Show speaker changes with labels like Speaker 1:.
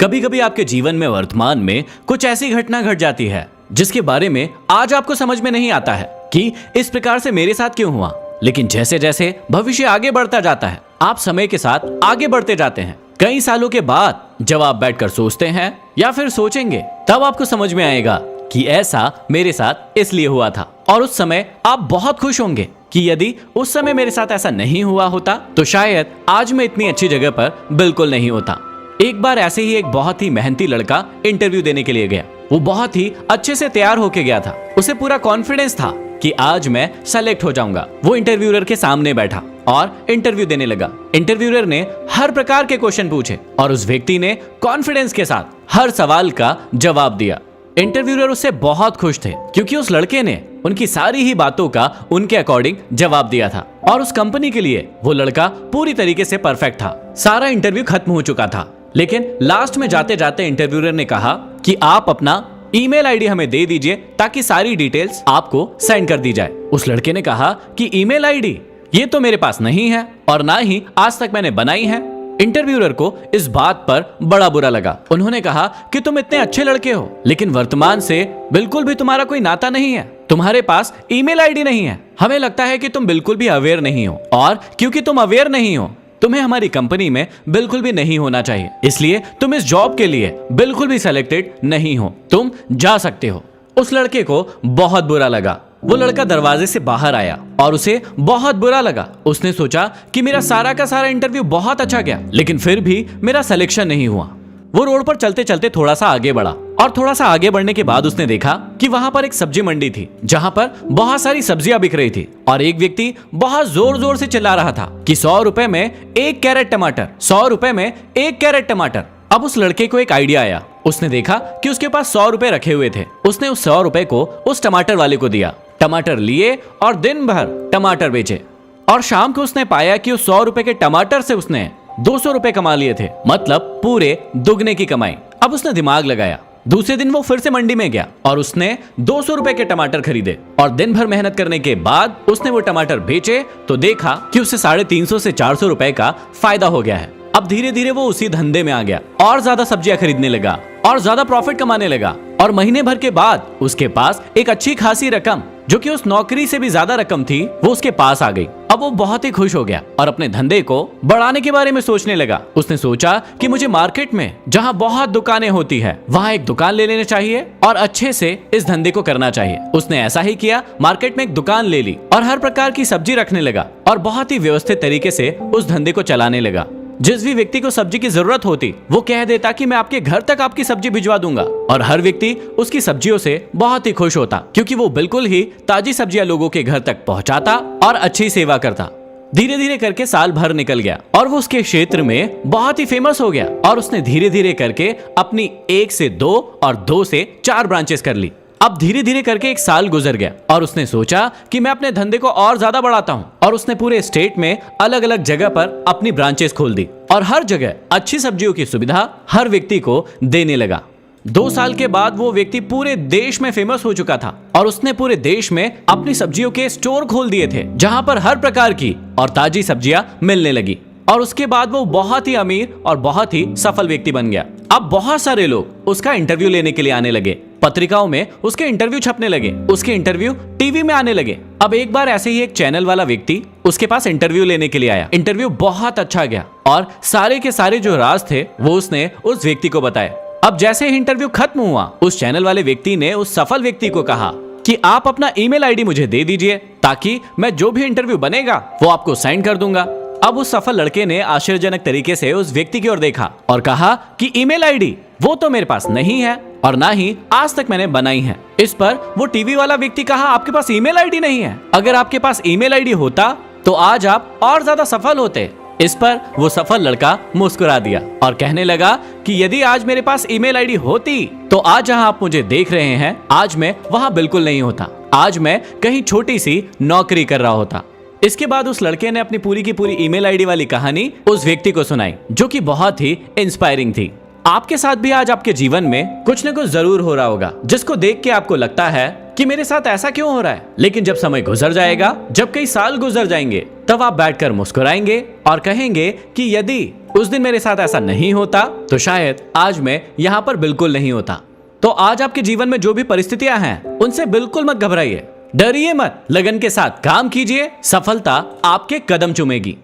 Speaker 1: कभी कभी आपके जीवन में वर्तमान में कुछ ऐसी घटना घट जाती है जिसके बारे में आज आपको समझ में नहीं आता है कि इस प्रकार से मेरे साथ क्यों हुआ। लेकिन जैसे जैसे भविष्य आगे बढ़ता जाता है, आप समय के साथ आगे बढ़ते जाते हैं। कई सालों के बाद जब आप बैठकर सोचते हैं या फिर सोचेंगे, तब आपको समझ में आएगा कि ऐसा मेरे साथ इसलिए हुआ था। और उस समय आप बहुत खुश होंगे कि यदि उस समय मेरे साथ ऐसा नहीं हुआ होता तो शायद आज मैं इतनी अच्छी जगह पर बिल्कुल नहीं होता। एक बार ऐसे ही एक बहुत ही मेहनती लड़का इंटरव्यू देने के लिए गया। वो बहुत ही अच्छे से तैयार होके गया था। उसे पूरा कॉन्फिडेंस था कि आज मैं सेलेक्ट हो जाऊंगा। वो इंटरव्यूअर के सामने बैठा और इंटरव्यू देने लगा। इंटरव्यूअर ने हर प्रकार के क्वेश्चन पूछे और उस व्यक्ति ने कॉन्फिडेंस के साथ हर सवाल का जवाब दिया। इंटरव्यूअर उससे बहुत खुश थे क्योंकि उस लड़के ने उनकी सारी ही बातों का उनके अकॉर्डिंग जवाब दिया था और उस कंपनी के लिए वो लड़का पूरी तरीके से परफेक्ट था। सारा इंटरव्यू खत्म हो चुका था, लेकिन लास्ट में जाते जाते इंटरव्यूअर ने कहा कि आप अपना ईमेल आईडी हमें दे दीजिए ताकि सारी डिटेल्स आपको सेंड कर दी जाए। उस लड़के ने कहा कि ईमेल आईडी ये तो मेरे पास नहीं है और ना ही आज तक मैंने बनाई है। इंटरव्यूअर को इस बात पर बड़ा बुरा लगा। उन्होंने कहा कि तुम इतने अच्छे लड़के हो, लेकिन वर्तमान से बिल्कुल भी तुम्हारा कोई नाता नहीं है। तुम्हारे पास ईमेल आईडी नहीं है। हमें लगता है कि तुम बिल्कुल भी अवेयर नहीं हो, और क्योंकि तुम अवेयर नहीं हो, तुम्हें हमारी कंपनी में बिल्कुल भी नहीं होना चाहिए। इसलिए तुम इस जॉब के लिए बिल्कुल भी सिलेक्टेड नहीं हो। तुम जा सकते हो। उस लड़के को बहुत बुरा लगा। वो लड़का दरवाजे से बाहर आया और उसे बहुत बुरा लगा। उसने सोचा कि मेरा सारा का सारा इंटरव्यू बहुत अच्छा गया, लेकिन फिर भी मेरा सिलेक्शन नहीं हुआ। वो रोड पर चलते चलते थोड़ा सा आगे बढ़ा और थोड़ा सा आगे बढ़ने के बाद उसने देखा कि वहां पर एक सब्जी मंडी थी जहां पर बहुत सारी सब्जियां बिक रही थी और एक व्यक्ति बहुत जोर जोर से चिल्ला रहा था कि 100 रुपए में 1 कैरेट टमाटर, 100 रुपए में 1 कैरेट टमाटर। अब उस लड़के को एक आइडिया आया। उसने देखा कि उसके पास 100 रुपए रखे हुए थे। उसने उस 100 रुपए को उस टमाटर वाले को दिया। टमाटर लिए और दिन भर टमाटर बेचे और शाम को उसने पाया कि उस 100 रुपए के टमाटर से उसने 200 रुपए कमा लिए थे, मतलब पूरे दुगने की कमाई। अब उसने दिमाग लगाया। दूसरे दिन वो फिर से मंडी में गया और उसने 200 रुपए के टमाटर खरीदे और दिन भर मेहनत करने के बाद उसने वो टमाटर बेचे तो देखा कि उसे 350 से 400 रुपए का फायदा हो गया है। अब धीरे धीरे वो उसी धंधे में आ गया और ज्यादा सब्जियां खरीदने लगा और ज्यादा प्रॉफिट कमाने लगा और महीने भर के बाद उसके पास एक अच्छी खासी रकम, जो कि उस नौकरी से भी ज्यादा रकम थी, वो उसके पास आ गई। अब वो बहुत ही खुश हो गया और अपने धंधे को बढ़ाने के बारे में सोचने लगा। उसने सोचा कि मुझे मार्केट में जहां बहुत दुकानें होती है वहां एक दुकान ले लेनी चाहिए और अच्छे से इस धंधे को करना चाहिए। उसने ऐसा ही किया। मार्केट में एक दुकान ले ली और हर प्रकार की सब्जी रखने लगा और बहुत ही व्यवस्थित तरीके से उस धंधे को चलाने लगा। जिस भी व्यक्ति को सब्जी की जरूरत होती वो कह देता कि मैं आपके घर तक आपकी सब्जी भिजवा दूंगा और हर व्यक्ति उसकी सब्जियों से बहुत ही खुश होता क्योंकि वो बिल्कुल ही ताजी सब्जियां लोगों के घर तक पहुंचाता और अच्छी सेवा करता। धीरे धीरे करके साल भर निकल गया और वो उसके क्षेत्र में बहुत ही फेमस हो गया और उसने धीरे धीरे करके अपनी 1 से 2 और 2 से 4 ब्रांचेस कर ली। अब धीरे धीरे करके 1 साल गुजर गया और उसने सोचा कि मैं अपने धंधे को और ज्यादा बढ़ाता हूं और उसने पूरे स्टेट में अलग अलग जगह पर अपनी ब्रांचेस खोल दी और हर जगह अच्छी सब्जियों की सुविधा हर व्यक्ति को देने लगा। 2 साल के बाद वो व्यक्ति पूरे देश में फेमस हो चुका था और उसने पूरे देश में अपनी सब्जियों के स्टोर खोल दिए थे जहां पर हर प्रकार की और ताजी सब्जियां मिलने लगी और उसके बाद वो बहुत ही अमीर और बहुत ही सफल व्यक्ति बन गया। अब बहुत सारे लोग उसका इंटरव्यू लेने के लिए आने लगे। पत्रिकाओं में उसके इंटरव्यू छपने लगे, उसके इंटरव्यू टीवी में आने लगे। अब एक बार ऐसे ही एक चैनल वाला व्यक्ति उसके पास इंटरव्यू लेने के लिए आया। इंटरव्यू बहुत अच्छा गया और सारे के सारे जो राज थे वो उसने उस व्यक्ति को बताए। अब जैसे ही इंटरव्यू खत्म हुआ, उस चैनल वाले व्यक्ति ने उस सफल व्यक्ति को कहा कि आप अपना ईमेल आईडी मुझे दे दीजिए ताकि मैं जो भी इंटरव्यू बनेगा वो आपको सेंड कर दूंगा। अब उस सफल लड़के ने आश्चर्यजनक तरीके से उस व्यक्ति की ओर देखा और कहा कि ईमेल आईडी वो तो मेरे पास नहीं है और ना ही आज तक मैंने बनाई है। इस पर वो टीवी वाला व्यक्ति कहा, आपके पास ईमेल आईडी नहीं है? अगर आपके पास ईमेल आईडी होता तो आज आप और ज्यादा सफल होते। इस पर वो सफल लड़का मुस्कुरा दिया और कहने लगा कि यदि आज मेरे पास ईमेल आईडी होती तो आज जहां आप मुझे देख रहे हैं आज मैं वहां बिल्कुल नहीं होता। आज मैं कहीं छोटी सी नौकरी कर रहा होता। इसके बाद उस लड़के ने अपनी पूरी की पूरी ईमेल आईडी वाली कहानी उस व्यक्ति को सुनाई जो कि बहुत ही इंस्पायरिंग थी। आपके साथ भी आज आपके जीवन में कुछ न कुछ जरूर हो रहा होगा जिसको देख के आपको लगता है कि मेरे साथ ऐसा क्यों हो रहा है। लेकिन जब समय गुजर जाएगा, जब कई साल गुजर जाएंगे, तब आप बैठकर मुस्कुराएंगे और कहेंगे कि यदि उस दिन मेरे साथ ऐसा नहीं होता तो शायद आज मैं यहाँ पर बिल्कुल नहीं होता। तो आज आपके जीवन में जो भी परिस्थितियां हैं उनसे बिल्कुल मत घबराइए, डरिए मत, लगन के साथ काम कीजिए, सफलता आपके कदम चूमेगी।